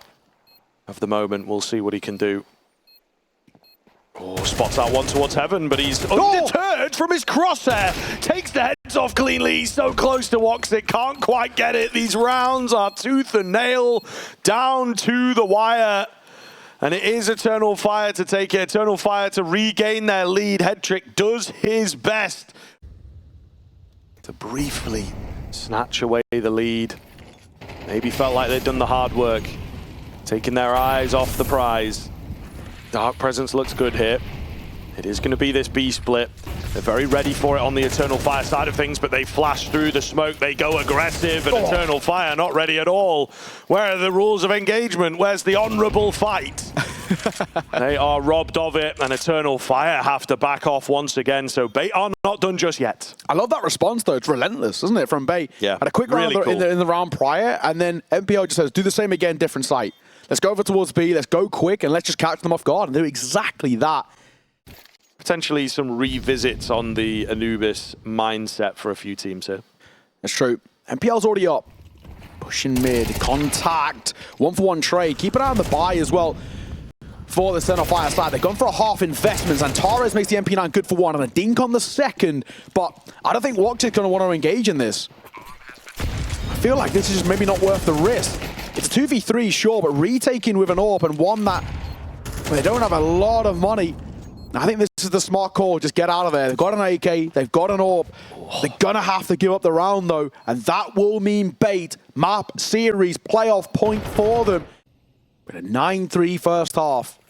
of the moment. We'll see what he can do. Oh, spots out one towards heaven, but he's undeterred from his crosshair. Takes the heads off cleanly. He's so close to Woxic. Can't quite get it. These rounds are tooth and nail. Down to the wire. And it is Eternal Fire to take it. Eternal Fire to regain their lead. Headtrick does his best to briefly snatch away the lead. Maybe felt like they'd done the hard work, taking their eyes off the prize. Dark Presence looks good here. It is going to be this B split. They're very ready for it on the Eternal Fire side of things, but they flash through the smoke. They go aggressive, and Eternal Fire not ready at all. Where are the rules of engagement? Where's the honorable fight? They are robbed of it, and Eternal Fire have to back off once again. So Bait are not done just yet. I love that response, though. It's relentless, isn't it, from Bait? Yeah, had a quick really round cool. in the round prior, and then MPO just says, do the same again, different site. Let's go over towards B, let's go quick, and let's just catch them off guard and do exactly that. Potentially some revisits on the Anubis mindset for a few teams here. That's true. MPL's already up. Pushing mid, contact, 1-for-1 trade. Keep an eye on the buy as well for the Eternal Fire side. They've gone for a half investments. Antares makes the MP9 good for 1 and a dink on the second, but I don't think Woxic's going to want to engage in this. I feel like this is just maybe not worth the risk. It's 2v3, sure, but retaking with an AWP and one that they don't have a lot of money. I think this is the smart call. Just get out of there. They've got an AK. They've got an AWP. They're going to have to give up the round, though. And that will mean Bait, map, series, playoff point for them. But a 9-3 first half.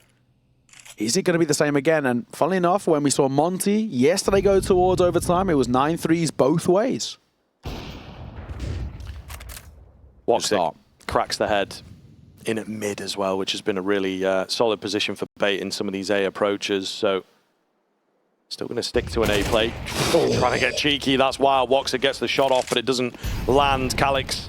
Is it going to be the same again? And funnily enough, when we saw Monty yesterday go towards overtime, it was 9-3s both ways. Woxic cracks the head in at mid as well, which has been a really solid position for Bait in some of these A approaches. So still going to stick to an A play. Trying to get cheeky. That's wild. Woxic gets the shot off, but it doesn't land. Calix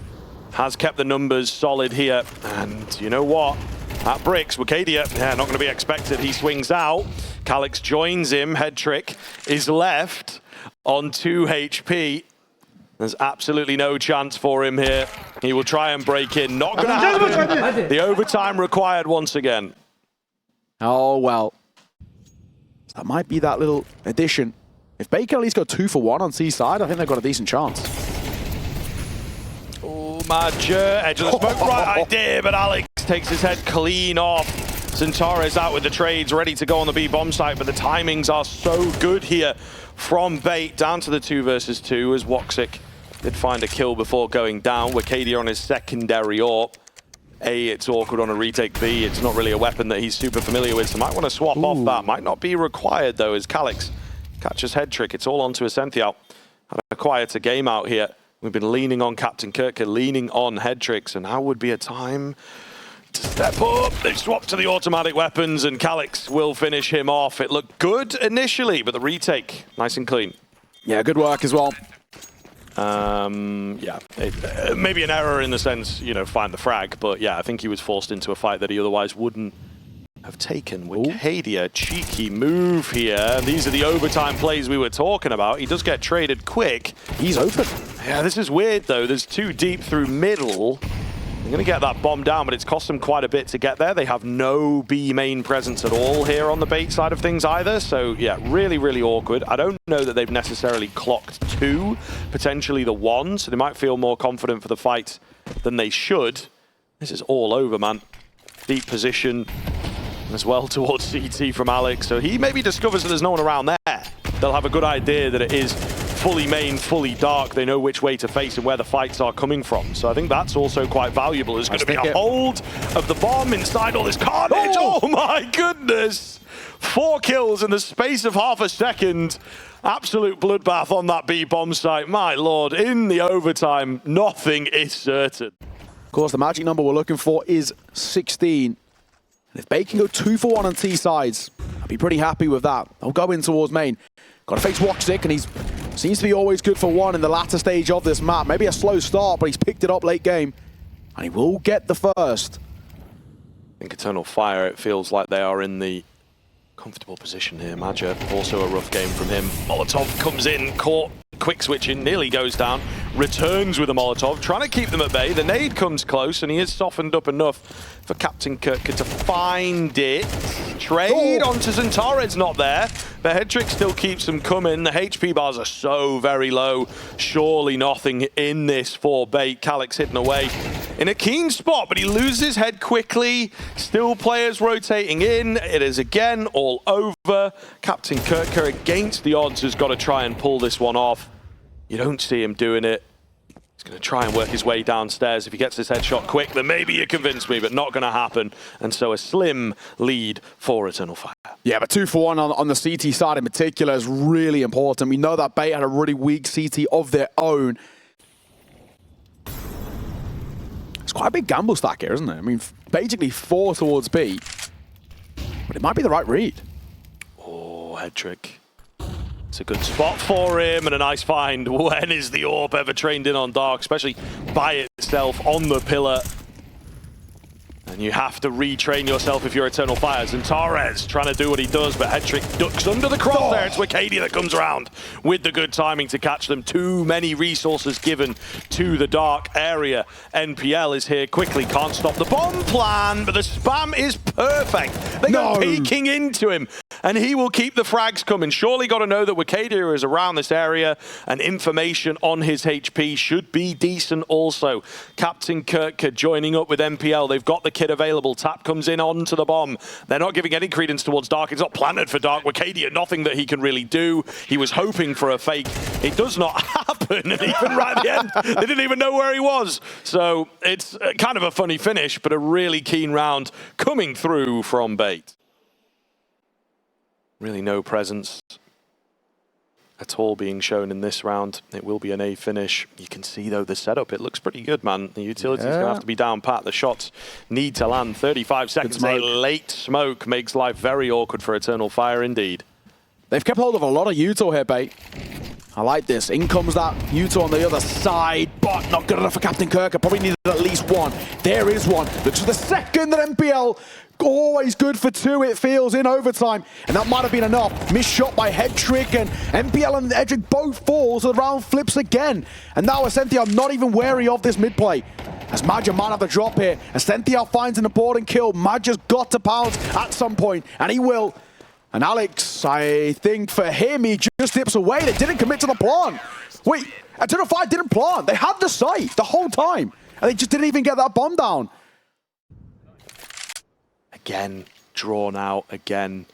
has kept the numbers solid here. And you know what? At Bricks, Arcadia, yeah, not going to be expected. He swings out. Calix joins him. Headtrick is left on 2 HP. There's absolutely no chance for him here. He will try and break in. Not going to happen. The overtime required once again. Oh, well. That might be that little addition. If Bait can at least go 2 for 1 on C side, I think they've got a decent chance. Oh, Major. Edge of the smoke. Right idea, but Alex takes his head clean off. Centaurus out with the trades, ready to go on the B bomb site, but the timings are so good here from Bait down to the 2 versus 2 as Woxic Did find a kill before going down. Wakadia on his secondary AWP. A, it's awkward on a retake. B, it's not really a weapon that he's super familiar with, so might want to swap off that. Might not be required, though, as Calix catches head trick. It's all onto Essential. Had a quieter game out here. We've been leaning on Captain Kirker, leaning on head tricks, and now would be a time to step up. They've swapped to the automatic weapons, and Calix will finish him off. It looked good initially, but the retake, nice and clean. Yeah, good work as well. Yeah, maybe an error in the sense, you know, find the frag, but yeah, I think he was forced into a fight that he otherwise wouldn't have taken. Wakadia, cheeky move here. These are the overtime plays we were talking about. He does get traded quick. He's open. Yeah, this is weird though. There's two deep through middle. They're going to get that bomb down, but it's cost them quite a bit to get there. They have no B main presence at all here on the bait side of things either. So yeah, really, really awkward. I don't know that they've necessarily clocked 2, potentially the 1, so they might feel more confident for the fight than they should. This is all over, man. Deep position as well towards CT from Alex. So he maybe discovers that there's no one around there. They'll have a good idea that it is fully main, fully dark. They know which way to face and where the fights are coming from. So I think that's also quite valuable. There's going to be a hold of the bomb inside all this carnage. Oh my goodness! 4 kills in the space of half a second. Absolute bloodbath on that B bomb site. My lord, in the overtime, nothing is certain. Of course, the magic number we're looking for is 16. And if Bay can go 2 for 1 on T sides, I'd be pretty happy with that. They'll go in towards main. Got to face Woxic, and he's seems to be always good for 1 in the latter stage of this map. Maybe a slow start, but he's picked it up late game. And he will get the first. I think Eternal Fire, it feels like they are in the comfortable position here. Maja, also a rough game from him. Molotov comes in, caught, quick switching, nearly goes down. Returns with a Molotov, trying to keep them at bay. The nade comes close, and he is softened up enough for Captain Kirker to find it. Trade onto Zentared's not there. The head trick still keeps them coming. The HP bars are so very low. Surely nothing in this for bait. Calix hidden away in a keen spot, but he loses his head quickly. Still players rotating in. It is again all over. Captain Kirker, against the odds, has got to try and pull this one off. You don't see him doing it. He's going to try and work his way downstairs. If he gets his headshot quick, then maybe you convince me, but not going to happen. And so a slim lead for Eternal Fire. Yeah, but 2 for 1 on the CT side in particular is really important. We know that Bait had a really weak CT of their own. It's quite a big gamble stack here, isn't it? I mean, basically 4 towards B. But it might be the right read. Oh, head trick. It's a good spot for him and a nice find. When is the AWP ever trained in on Dark, especially by itself on the pillar? And you have to retrain yourself if you're Eternal Fire. Zentared's trying to do what he does, but head trick ducks under the cross there. It's Wakadia that comes around with the good timing to catch them. Too many resources given to the dark area. NPL is here quickly, can't stop the bomb plan, but the spam is perfect. They go peeking into him, and he will keep the frags coming. Surely got to know that Wakadia is around this area, and information on his HP should be decent also. Captain Kirker joining up with NPL. They've got the kit available. Tap comes in onto the bomb. They're not giving any credence towards Dark. It's not planted for Dark. Wakadia, nothing that he can really do. He was hoping for a fake. It does not happen. And even right at the end, they didn't even know where he was. So it's kind of a funny finish, but a really keen round coming through from Bait. Really no presence at all being shown in this round. It will be an A finish. You can see, though, the setup. It looks pretty good, man. The utility's going to have to be down pat. The shots need to land. 35 seconds. A late smoke makes life very awkward for Eternal Fire, indeed. They've kept hold of a lot of Uto here, Bait. I like this. In comes that Uto on the other side, but not good enough for Captain Kirker. Probably needed at least 1. There is 1. Looks for the second that NPL. Always good for 2, it feels, in overtime. And that might have been enough. Missed shot by head trick, and NPL and head trick both fall, so the round flips again. And now Essential not even wary of this mid play. As Maja might have the drop here. Essential finds an important kill. Maja's got to pounce at some point, and he will. And Alex, I think for him, he just dips away. They didn't commit to the plant. Wait, Eternal Fire didn't plant. They had the site the whole time, and they just didn't even get that bomb down. Again, drawn out again.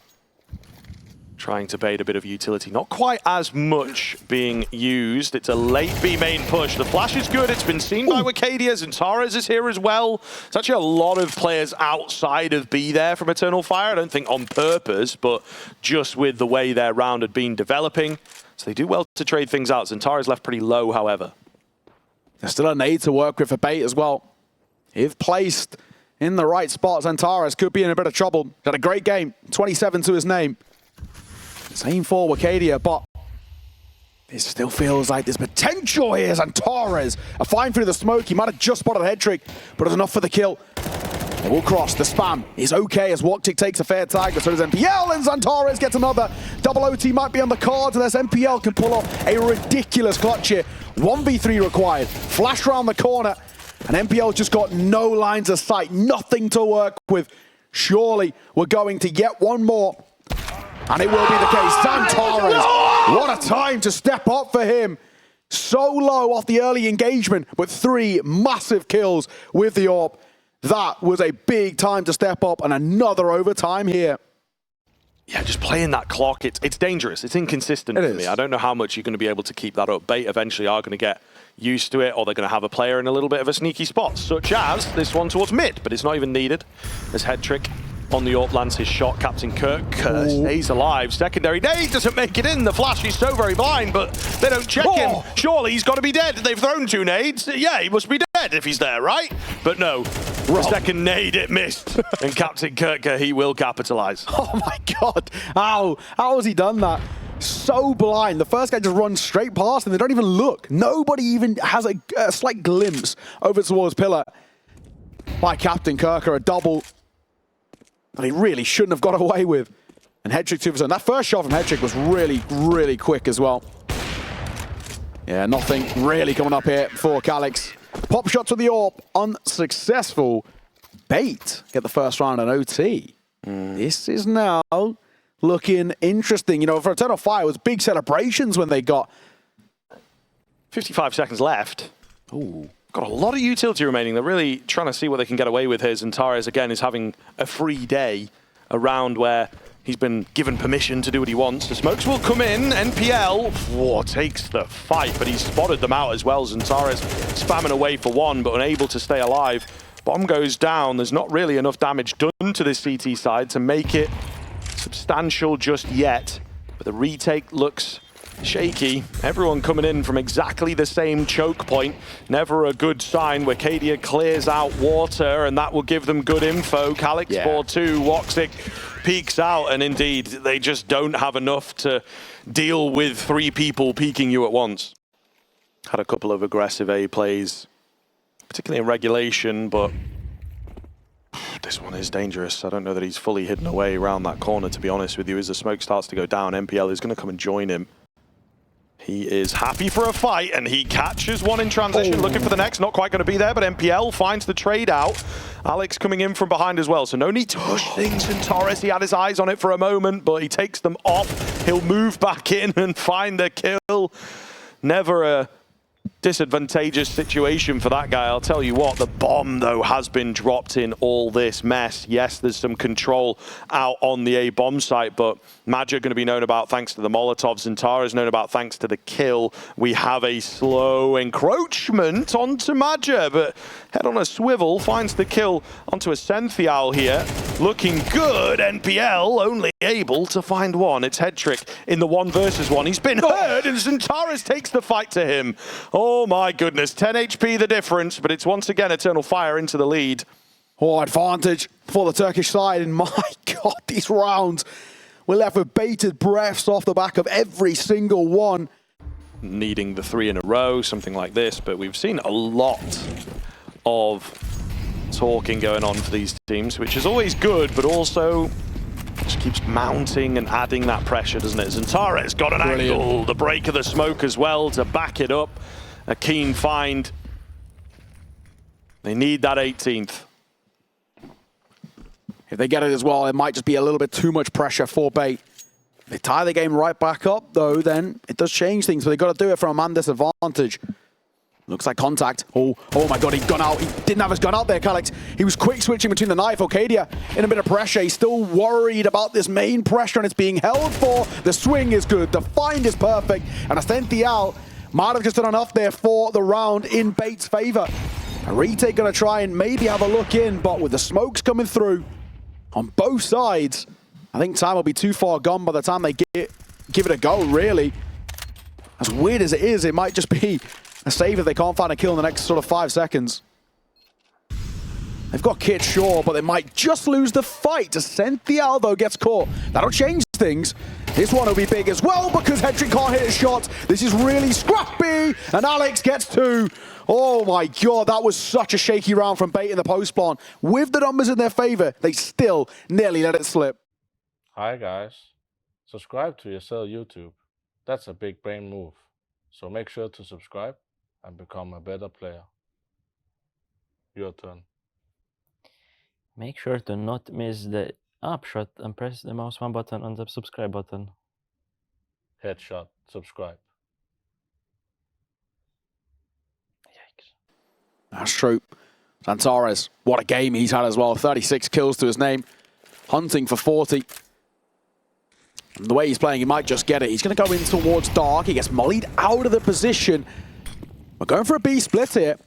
trying to bait a bit of utility. Not quite as much being used. It's a late B main push. The flash is good. It's been seen by Wakadia. Zantares is here as well. It's actually a lot of players outside of B there from Eternal Fire. I don't think on purpose, but just with the way their round had been developing. So they do well to trade things out. Zantares left pretty low, however. There's still a nade to work with for bait as well. If placed in the right spot, Zantares could be in a bit of trouble. He's had a great game. 27 to his name. Same for Wakadia, but it still feels like there's potential here. Zantares, a fine through the smoke. He might have just spotted a head trick, but it's enough for the kill. They will cross. The spam is okay as Woktik takes a fair tag, but so does MPL, and Zantares gets another. Double OT might be on the cards unless MPL can pull off a ridiculous clutch here. 1v3 required. Flash around the corner, and MPL just got no lines of sight, nothing to work with. Surely we're going to get one more. And it will be the case. Zantares, what a time to step up for him. So low off the early engagement, but 3 massive kills with the AWP. That was a big time to step up, and another overtime here. Yeah, just playing that clock, it's dangerous. It's inconsistent for me. I don't know how much you're going to be able to keep that up. Bait eventually are going to get used to it, or they're going to have a player in a little bit of a sneaky spot, such as this one towards mid, but it's not even needed. This head trick on the AWP lands his shot. Captain Kirk stays alive. Secondary nade doesn't make it in. The flash is so very blind, but they don't check him. Surely he's got to be dead. They've thrown 2 nades. Yeah, he must be dead if he's there, right? But no. The second nade, it missed. And Captain Kirk, he will capitalize. Oh my God. How has he done that? So blind. The first guy just runs straight past and they don't even look. Nobody even has a slight glimpse over towards Pillar. By Captain Kirk, a double that he really shouldn't have got away with. And Hedrick 2%. That first shot from Hedrick was really, really quick as well. Yeah, nothing really coming up here for Calix. Pop shot to the AWP, unsuccessful. Bait get the first round on OT. This is now looking interesting. You know, for Eternal Fire, it was big celebrations when they got 55 seconds left. Ooh. Got a lot of utility remaining. They're really trying to see what they can get away with here. Zantares, again, is having a free day, a round where he's been given permission to do what he wants. The smokes will come in. NPL takes the fight, but he's spotted them out as well. Zantares spamming away for one, but unable to stay alive. Bomb goes down. There's not really enough damage done to this CT side to make it substantial just yet. But the retake looks shaky. Everyone coming in from exactly the same choke point. Never a good sign. Wakadia clears out water, and that will give them good info. Calix 4-2. Woxic peeks out, and indeed, they just don't have enough to deal with 3 people peeking you at once. Had a couple of aggressive A plays, particularly in regulation, but this one is dangerous. I don't know that he's fully hidden away around that corner, to be honest with you. As the smoke starts to go down, MPL is going to come and join him. He is happy for a fight, and he catches one in transition, looking for the next. Not quite going to be there, but MPL finds the trade out. Alex coming in from behind as well, so no need to push things. And Torres, he had his eyes on it for a moment, but he takes them off. He'll move back in and find the kill. Never a disadvantageous situation for that guy. I'll tell you what, the bomb, though, has been dropped in all this mess. Yes, there's some control out on the A bomb site, but Magic going to be known about thanks to the Molotov. Zantares known about thanks to the kill. We have a slow encroachment onto Magic, but head on a swivel, finds the kill onto a Senthial here. Looking good. NPL only able to find one. It's Hedrick in the 1 versus 1. He's been heard, and Zantares takes the fight to him. Oh my goodness, 10 HP the difference, but it's once again Eternal Fire into the lead. Oh, advantage for the Turkish side, and my God, these rounds, we're left with bated breaths off the back of every single one. Needing the 3 in a row, something like this, but we've seen a lot of talking going on for these teams, which is always good, but also just keeps mounting and adding that pressure, doesn't it? Zantares got an angle, the break of the smoke as well to back it up. A keen find. They need that 18th. If they get it as well, it might just be a little bit too much pressure for Bait. If they tie the game right back up, though, then it does change things, but they've got to do it from a man disadvantage. Looks like contact. Oh my god, he'd gone out. He didn't have his gun out there, Calix. He was quick switching between the knife. Okadia in a bit of pressure. He's still worried about this main pressure and it's being held for. The swing is good. The find is perfect. And Ascential might have just done enough there for the round in Bait's favor. A retake gonna try and maybe have a look in, but with the smokes coming through on both sides, I think time will be too far gone by the time they give it a go, really. As weird as it is, it might just be a save if they can't find a kill in the next sort of 5 seconds. They've got kit, sure, but they might just lose the fight. Ascential, though, gets caught. That'll change things. This one will be big as well because Hedrick can't hit a shot. This is really scrappy, and Alex gets 2. Oh my god, that was such a shaky round from Bait in the post spawn. With the numbers in their favor, they still nearly let it slip. Hi guys, subscribe to ESL YouTube. That's a big brain move. So make sure to subscribe and become a better player. Your turn. Make sure to not miss the upshot and press the mouse one button on the subscribe button. Headshot, subscribe. Yikes. That's true. Santares, what a game he's had as well. 36 kills to his name. Hunting for 40. And the way he's playing, he might just get it. He's going to go in towards Dark. He gets mollied out of the position. We're going for a B split here.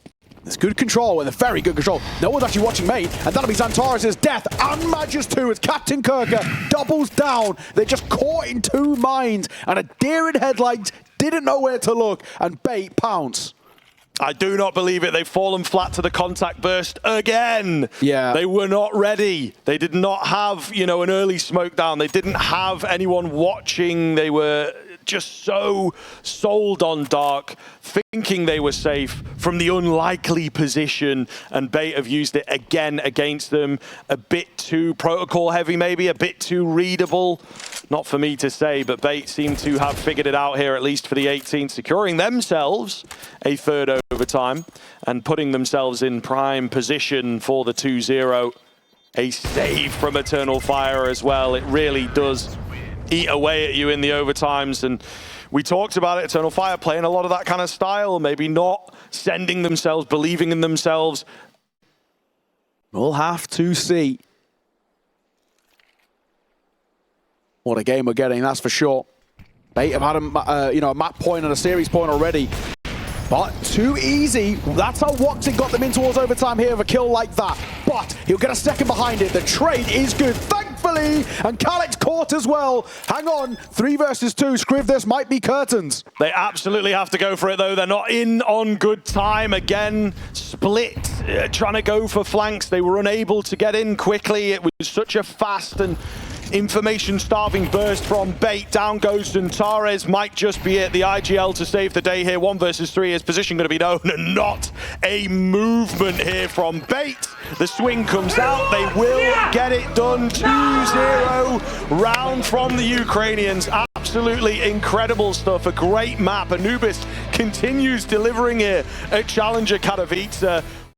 There's good control and a very good control. No one's actually watching main, and that'll be Santares' death and Magus 2 as Captain Kirker doubles down. They're just caught in 2 minds, and a deer in headlights didn't know where to look, and Bait pounce. I do not believe it. They've fallen flat to the contact burst again. Yeah. They were not ready. They did not have, an early smoke down. They didn't have anyone watching. They were just so sold on Dark, thinking they were safe from the unlikely position, and Bait have used it again against them. A bit too protocol heavy, maybe, a bit too readable. Not for me to say, but Bait seem to have figured it out here, at least for the 18th, securing themselves a 3rd overtime and putting themselves in prime position for the 2-0. A save from Eternal Fire as well. It really does eat away at you in the overtimes, and we talked about it, Eternal Fire playing a lot of that kind of style, maybe not sending themselves, believing in themselves. We'll have to see. What a game we're getting, that's for sure. Bait have had a map point and a series point already, but too easy. That's how Woxic got them in towards overtime here with a kill like that. But he'll get a second behind it. The trade is good, thankfully, and Calix caught as well. Hang on, 3 versus 2. Scriv, this might be curtains. They absolutely have to go for it, though. They're not in on good time. Again, split, trying to go for flanks. They were unable to get in quickly. It was such a fast and information-starving burst from Bait. Down goes Santares. Might just be it. The IGL to save the day here. 1 versus 3. His position going to be known, and not a movement here from Bait. The swing comes out. They will get it done. 2-0 round from the Ukrainians. Absolutely incredible stuff. A great map. Anubis continues delivering here at Challenger Katowice.